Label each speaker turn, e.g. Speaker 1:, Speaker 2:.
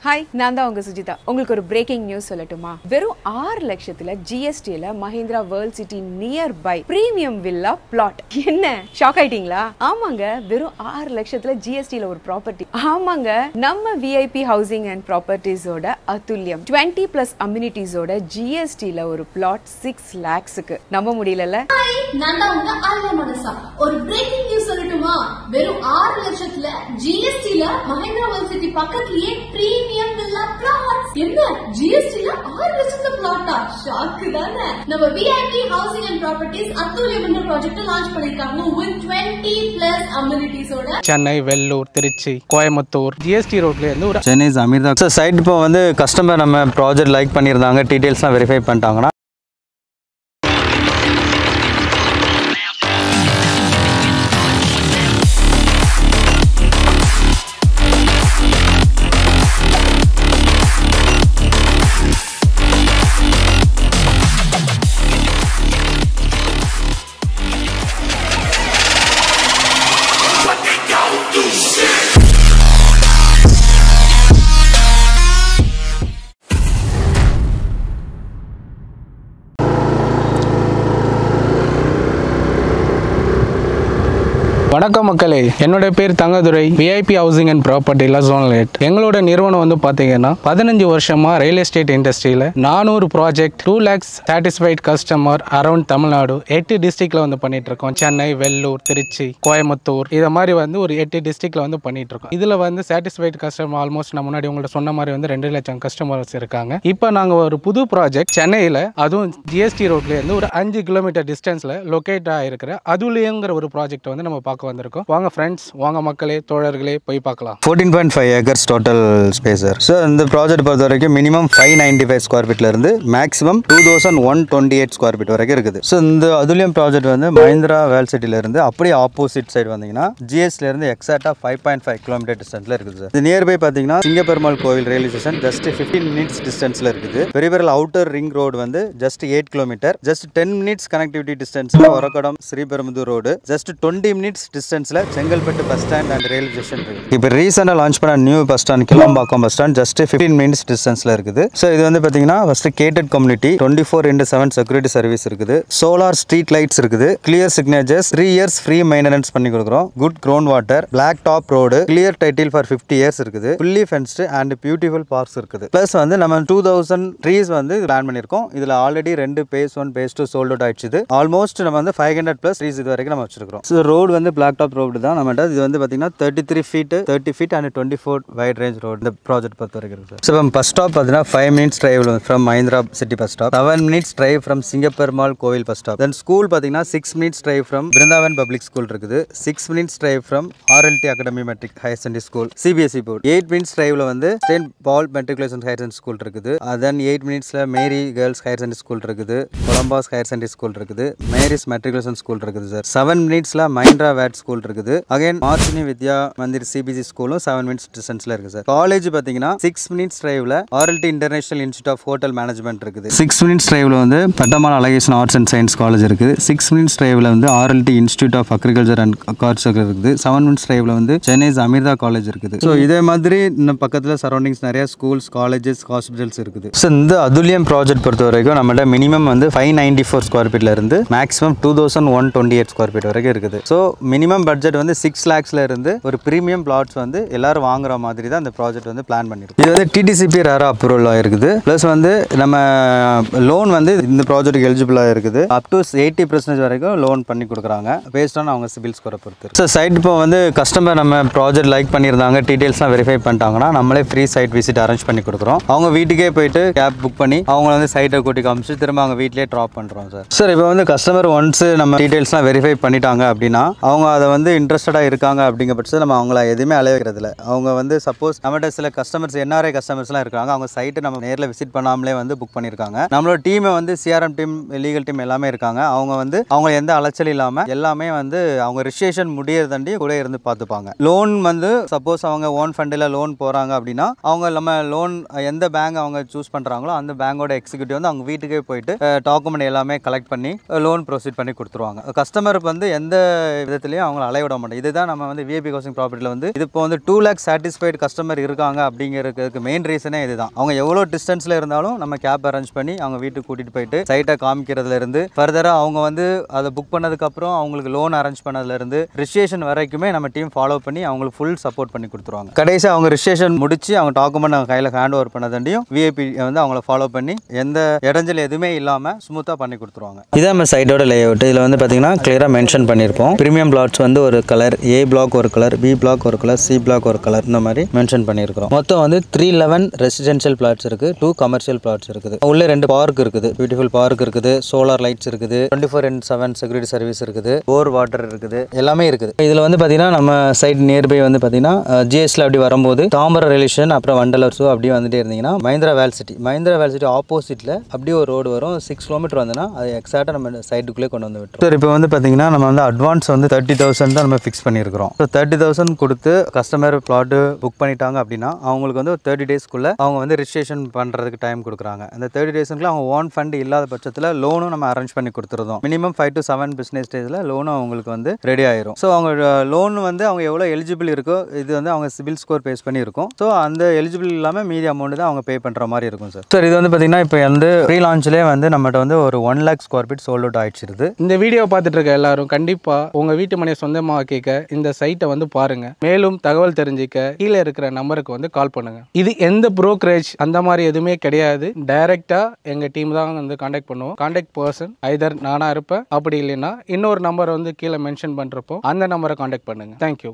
Speaker 1: Hi, நான் தான் உங்க சுஜிதா. உங்களுக்கு ஒரு பிரேக்கிங் நியூஸ் சொல்லட்டுமா? வெறும் 6 லட்சத்துல ஜிஎஸ்டில Mahindra world city nearby premium villa plot. என்ன ஷாக் ஆயிட்டீங்களா? ஆமாங்க, வெறும் 6 லட்சத்துல ஜிஎஸ்டில ஒரு ப்ராப்பர்ட்டி. ஆமாங்க, நம்ம விஐபி ஹவுசிங் அண்ட் ப்ராப்பர்ட்டிஸோட அதுல்யம் 20+ அம்யூனிட்டிஸோட ஜிஎஸ்டில ஒரு பிளாட் 6 lakhsக்கு. நம்ப முடியலல்ல?
Speaker 2: நான் தான் உங்க ஆலியா மனசா. ஒரு பிரேக்கிங் நியூஸ் சொல்லட்டுமா? வெறும் 6 லட்சத்துல ஜிஎஸ்டில மஹிந்திரா வேர்ல்ட் சிட்டி பக்கத்துலயே பிரீமியம் வில்லா பிளாட்ஸ். என்ன ஜிஎஸ்டில 6 லட்சத்துல பிளாட்டா? ஷாக்கு தானே. நம்ம விஐபி ஹவுசிங் அண்ட் ப்ராப்பர்ட்டிஸ் அதுல்யம் என்ற ப்ராஜெக்ட் லான்ச் பண்ணிருக்காங்க with 20+ அம்யூனிட்டிஸோட.
Speaker 3: சென்னை, வெள்ளூர், திருச்சி, கோயம்புத்தூர் ஜிஎஸ்டி ரோட்ல இருந்து ஒரு
Speaker 4: சென்னை அமீர்தா சைட். இப்போ வந்து கஸ்டமர் நம்ம ப்ராஜெக்ட் லைக் பண்ணியிருந்தாங்க, டீடைல்ஸ்லாம் வெரிஃபை பண்ணிட்டாங்கன்னா
Speaker 3: வணக்கம் மக்களே, என்னோட பேர் Thangadurai. VIP housing and property zonal 8. எங்களோட நிறுவனம் வந்து பார்த்தீங்கன்னா 15 வருஷமா ரியல் எஸ்டேட் இண்டஸ்ட்ரியில் 400 project 2 lakhs satisfied customer around Tamil Nadu 8 டிஸ்ட்ரிக்ட்ல வந்து பண்ணிட்டு இருக்கோம். சென்னை, வெள்ளூர், திருச்சி, கோயம்புத்தூர் இதை மாதிரி வந்து ஒரு 8 டிஸ்ட்ரிக்ட்ல வந்து பண்ணிட்டு இருக்கோம். இதுல வந்து சாட்டிஸ்ஃபைட் கஸ்டமர் ஆல்மோஸ்ட் நான் முன்னாடி உங்கள்ட்ட சொன்ன மாதிரி வந்து 2 லட்சம் கஸ்டமர்ஸ் இருக்காங்க. இப்போ நாங்கள் ஒரு புது ப்ராஜெக்ட் சென்னையில், அதுவும் ஜிஎஸ்டி ரோட்ல இருந்து ஒரு 5 கிலோமீட்டர் டிஸ்டன்ஸ்ல லொக்கேட் ஆகிருக்கிற அதுலேங்கிற ஒரு ப்ராஜெக்ட் வந்து நம்ம பார்க்க வந்திருக்கோம். வாங்க ஃப்ரெண்ட்ஸ், வாங்க மக்களே, தோழர்களே, போய் பார்க்கலாம்.
Speaker 4: 14.5 acres total space sir. So இந்த ப்ராஜெக்ட் பொறுத்த வரைக்கும் மினிமம் 595 ஸ்கொயர் ஃபீட்ல இருந்து மேக்ஸிமம் 2128 ஸ்கொயர் ஃபீட் வரைக்கும் இருக்குது. ஸோ இந்த அதுல்யம் ப்ராஜெக்ட் வந்து மஹிந்திரா வேர்ல்ட் சிட்டில இருந்து அப்படியே ஆப்போசிட் சைடு வந்தீங்கன்னா ஜிஎஸ்டில இருந்து எக்ஸாக்டா 5.5 கிலோமீட்டர் டிஸ்டன்ஸ்ல இருக்குது சார். இது நியர்பை பார்த்தீங்கன்னா சிங்கப்பெருமாள் கோவில் ரயில்வே ஸ்டேஷன் ஜஸ்ட் 15 minutes டிஸ்டன்ஸ்ல இருக்குது. பெரியபெரல் அவுட்டர் ரிங் ரோடு வந்து just 8 kilometre, just 10 minutes connectivity டிஸ்டன்ஸ்ல Oragadam Sriperumbudur road, just 20 minutes டிஸ்டன்ஸ்ல Chengalpattu bus stand and railway station இருக்கு. இப்போ ரீசெண்டா லான்ச் பண்ண new bus stand Kilambakkam bus stand just 15 minutes டிஸ்டன்ஸ்ல இருக்குது. ஸோ இது வந்து பாத்தீங்கன்னா first gated community 24/7 security service இருக்குது. சோலார் ஸ்ட்ரீட் லைட்ஸ் இருக்குது. Clear signatures, 3 years free maintenance பண்ணி கொடுக்குறோம். Good ground water, black top road, clear title for 50 years இருக்குது. Fully fenced and beautiful parks இருக்குது. பிளஸ் வந்து நம்ம 2000 ட்ரீஸ் வந்து பிளான் பண்ணியிருக்கோம். இதுல already 2 phase 1 phase 2 sold out ஆயிடுச்சு. ஆல்மோஸ்ட் நம்ம வந்து 500+ ட்ரீஸ் இது வரைக்கும் நம்ம வச்சிருக்கோம். ஸோ ரோடு வந்து பிளாக் டாப் ரோடு தான் நம்மகிட்ட. இது வந்து பார்த்தீங்கன்னா 33 feet 30 feet and 24 wide range road இந்த ப்ராஜெக்ட் பொறுத்த வரைக்கும் இருக்குது. ஸோ நம்ம பஸ் ஸ்டாப் பார்த்தீங்கன்னா 5 minutes drive from Mahindra city bus stop, 7 minutes drive from Singaperumal Koil bus stop. Then school பார்த்தீங்கன்னா 6 minutes drive from Brindavan public school இருக்குது. 6 minutes drive from RLT academy matric higher secondary school CBSE board. 8 minutes டிரைவ்ல வந்து state Paul matriculation higher secondary school இருக்குது. Then 8 minutesல Mary girls higher secondary school இருக்குது. Columbus higher secondary school இருக்குது. Mary's matriculation school இருக்குது sir. 7 minutesல Mahindra wired school இருக்குது. Again மார்ச்சினி Vidya Mandir CBC ஸ்கூலும் 7 minutes டிஸ்டன்ஸ்ல இருக்கு சார். காலேஜ் பாத்தீங்கன்னா 6 minutes டிரைவ்ல RLT international institute of hotel management இருக்குது. 6 minutes டிரைவ்ல வந்து Pattammal Alagesan arts and science college இருக்குது. 6 minutes டிரைவ்ல வந்து RLT institute of agriculture and culture இருக்குது. 7 minutes டிரைவ்ல வந்து சென்னை அமீர்தா காலேஜ் இருக்குது. ஸோ இதே மாதிரி இன்னும் பக்கத்தில் சரௌண்டிங்ஸ் நிறைய ஸ்கூல்ஸ், காலேஜஸ், ஹாஸ்பிட்டல்ஸ் இருக்குது. ஸோ இந்த அதுல்யம் ப்ராஜெக்ட் பொறுத்த வரைக்கும் நம்மகிட்ட மினிமம் வந்து 594 ஸ்கொயர் ஃபீட்ல இருந்து மேக்ஸிமம் 2128 ஸ்கொயர் ஃபீட் வரைக்கும் இருக்குது. ஸோ மினிமம் பட்ஜெட் வந்து 6 lakhsல இருந்து ஒரு பிரீமியம் பிளாட்ஸ் வந்து எல்லாரும் வாங்குற மாதிரி தான் இந்த ப்ராஜெக்ட் வந்து பிளான் பண்ணிருக்கோம். இது வந்து டிடிசிபி ரேரா அப்ரூவல் ஆயிருக்குது. பிளஸ் வந்து நம்ம லோன் வந்து இந்த ப்ராஜெக்ட்டுக்கு எலிஜிபிளா இருக்குது. அப் டு 80% வரைக்கும் லோன் பண்ணி கொடுக்குறாங்க பேஸ்ட் ஆன் அவங்க சிபில் ஸ்கோரை பொறுத்து. ஸோ சைட் இப்போ வந்து கஸ்டமர் நம்ம ப்ராஜெக்ட் லைக் பண்ணியிருந்தாங்க, டீடைல்ஸ்லாம் வெரிஃபை பண்ணிட்டாங்கன்னா நம்மளே ஃப்ரீ சைட் விசிட் அரேஞ்ச் பண்ணி கொடுக்குறோம். அவங்க வீட்டுக்கே போயிட்டு கேப் புக் பண்ணி அவங்க வந்து சைட்டை கூட்டி காமிச்சு திரும்ப அவங்க வீட்டிலே ட்ராப் பண்ணுறோம் சார். சார் இப்போ வந்து கஸ்டமர் ஒன்ஸ் நம்ம டீடைல்ஸ்லாம் வெரிஃபை பண்ணிட்டாங்க அப்படின்னா அவங்க அதை வந்து இன்ட்ரெஸ்டடாக இருக்காங்க அப்படிங்கிற பட்சத்தில் நம்ம அவங்கள எதுவுமே அலைய வைக்கிறதில்ல. அவங்க வந்து சப்போஸ் நம்மகிட்ட சில கஸ்டமர்ஸ் NRI கஸ்டமர்ஸ்லாம் இருக்காங்க, அவங்க சைட்டை நம்ம நேரில் விசிட் பண்ணாமலே வந்து புக் பண்ணியிருக்காங்க. நம்மளோட டீமை வந்து CRM டீம், லீகல் டீம் எல்லாமே இருக்காங்க. அவங்க வந்து அவங்க எந்த அலைச்சல் இல்லாமல் எல்லாமே வந்து அவங்க ரிஜிஸ்ட்ரேஷன் முடியறதாண்டி கூட இருந்து பார்த்துப்பாங்க. லோன் வந்து சப்போஸ் அவங்க ஓன் ஃபண்டில் லோன் போகிறாங்க அப்படின்னா அவங்க நம்ம லோன் எந்த பேங்க் அவங்க சூஸ் பண்ணுறாங்களோ அந்த பேங்கோட எக்ஸிக்யூட்டிவ் வந்து அவங்க வீட்டுக்கே போயிட்டு டாக்குமெண்ட் எல்லாமே கலெக்ட் பண்ணி லோன் ப்ரொசீட் பண்ணி கொடுத்துருவாங்க. கஸ்டமருக்கு வந்து எந்த விதத்துலையும் ஏரியாலையும் அவங்களை அலைய விட மாட்டோம். இதுதான் நம்ம வந்து விஐபி ஹவுசிங் ப்ராப்பர்ட்டியில் வந்து இது இப்போ வந்து 2 lakhs சாட்டிஸ்ஃபைட் கஸ்டமர் இருக்காங்க அப்படிங்கிறதுக்கு மெயின் ரீசனே இதுதான். அவங்க எவ்வளோ டிஸ்டன்ஸில் இருந்தாலும் நம்ம கேப் அரேஞ்ச் பண்ணி அவங்க வீட்டுக்கு கூட்டிகிட்டு போயிட்டு சைட்டை காமிக்கிறதுல இருந்து ஃபர்தராக அவங்க வந்து அதை புக் பண்ணதுக்கப்புறம் அவங்களுக்கு லோன் அரேஞ்ச் பண்ணதுலேருந்து ரிஜிஸ்ட்ரேஷன் வரைக்குமே நம்ம டீம் ஃபாலோ பண்ணி அவங்களுக்கு ஃபுல் சப்போர்ட் பண்ணி கொடுத்துருவாங்க. கடைசி அவங்க ரிஜிஸ்ட்ரேஷன் முடிச்சு அவங்க டாக்குமெண்ட் அவங்க கையில் ஹேண்ட் ஓவர் பண்ணதாண்டியும் விஐபி வந்து அவங்கள ஃபாலோ பண்ணி எந்த இடைஞ்சல் எதுவுமே இல்லாமல் ஸ்மூத்தாக பண்ணி கொடுத்துருவாங்க. இதான் நம்ம சைட்டோட லேஅவுட். இதில் வந்து பார்த்தீங்கன்னா கிளியராக மென்ஷன் பண்ணியிருப்போம். ப்ரீமியம் பிளாட்ஸ் வந்து ஒரு கலர், ஏ பிளாக் ஒரு கலர், பி பிளாக் ஒரு கலர், சி பிளாக் ஒரு கலர், இந்த மாதிரி மென்ஷன் பண்ணியிருக்கிறோம். மொத்தம் வந்து 311 ரெசிடென்ஷியல் பிளாட்ஸ் இருக்குது, 2 கமர்ஷியல் பிளாட்ஸ் இருக்குது. உள்ள 2 பார்க் இருக்குது, பியூட்டிஃபுல் பார்க் இருக்குது, சோலார் லைட்ஸ் இருக்குது, 24/7 செக்யூரிட்டி சர்வீஸ் இருக்குது, போர் வாட்டர் இருக்குது, எல்லாமே இருக்குது. இதில் வந்து பார்த்தீங்கன்னா நம்ம சைட் நியர்பை வந்து பார்த்தீங்கன்னா ஜிஎஸ்டியில் அப்படி வரும்போது தாம்பரம் ரிலேஷன் அப்புறம் வண்டலர்ஸோ அப்படியே வந்துட்டே இருந்தீங்கன்னா மஹிந்திரா வேல் சிட்டி ஆப்போசிட்டில் அப்படியே ஒரு ரோடு வரும். 6 கிலோமீட்டர் வந்தோன்னா அது எக்ஸாக்டாக நம்ம சைட்டுக்குள்ளே கொண்டு வந்து விட்டுரும். சார் இப்போ வந்து பார்த்தீங்கன்னா நம்ம வந்து அட்வான்ஸ் வந்து 30,000 தான் நம்ம ஃபிக்ஸ் பண்ணியிருக்கிறோம். ஸோ 30,000 கொடுத்து கஸ்டமர் பிளாட்டு புக் பண்ணிட்டாங்க அப்படின்னா அவங்களுக்கு வந்து ஒரு 30 டேஸ்க்குள்ளே அவங்க வந்து ரிஜிஸ்ட்ரேஷன் பண்ணுறதுக்கு டைம் கொடுக்குறாங்க. அந்த 30 டேஸ்க்குள்ள அவங்க ஓன் ஃபண்ட் இல்லாத பட்சத்தில் லோனும் நம்ம அரேஞ்ச் பண்ணி கொடுத்துருந்தோம். மினிமம் 5 to 7 பிஸ்னஸ் டேஸில் லோனும் அவங்களுக்கு வந்து ரெடி ஆயிரும். ஸோ அவங்க லோன் வந்து அவங்க எவ்வளோ எலிஜிபிள் இருக்கோ இது வந்து அவங்க சிபில் ஸ்கோர் பேஸ் பண்ணி இருக்கும். ஸோ அந்த எலிஜிபிள் இல்லாமல் மீதி அமௌண்ட் தான் அவங்க பே பண்ணுற மாதிரி இருக்கும் சார். சார் இது வந்து பார்த்தீங்கன்னா இப்போ வந்து ப்ரீ லான்ச்லேயே வந்து நம்மகிட்ட வந்து ஒரு 1 lakh square feet sold out ஆயிடுச்சு.
Speaker 3: இந்த வீடியோ பார்த்துட்டு இருக்க எல்லாரும் கண்டிப்பா உங்க வீட்டு மனையை சொந்தமாக கேட்க இந்த சைட்டை வந்து பாருங்க. மேலும் தகவல் தெரிஞ்சுக்க கீழே இருக்கிற நம்பருக்கு வந்து கால் பண்ணுங்க. இது எந்த புரோக்கரேஜ் அந்த மாதிரி எதுவுமே கிடையாது. டைரக்டா எங்க டீம் தான் வந்து கான்டாக்ட் பண்ணுவோம். கான்டாக்ட் பர்சன் ஐதர் நானா இருப்பேன், அப்படி இல்லைன்னா இன்னொரு நம்பர் வந்து கீழே மென்ஷன் பண்றப்போ அந்த நம்பரை கான்டாக்ட் பண்ணுங்க. தேங்க்யூ.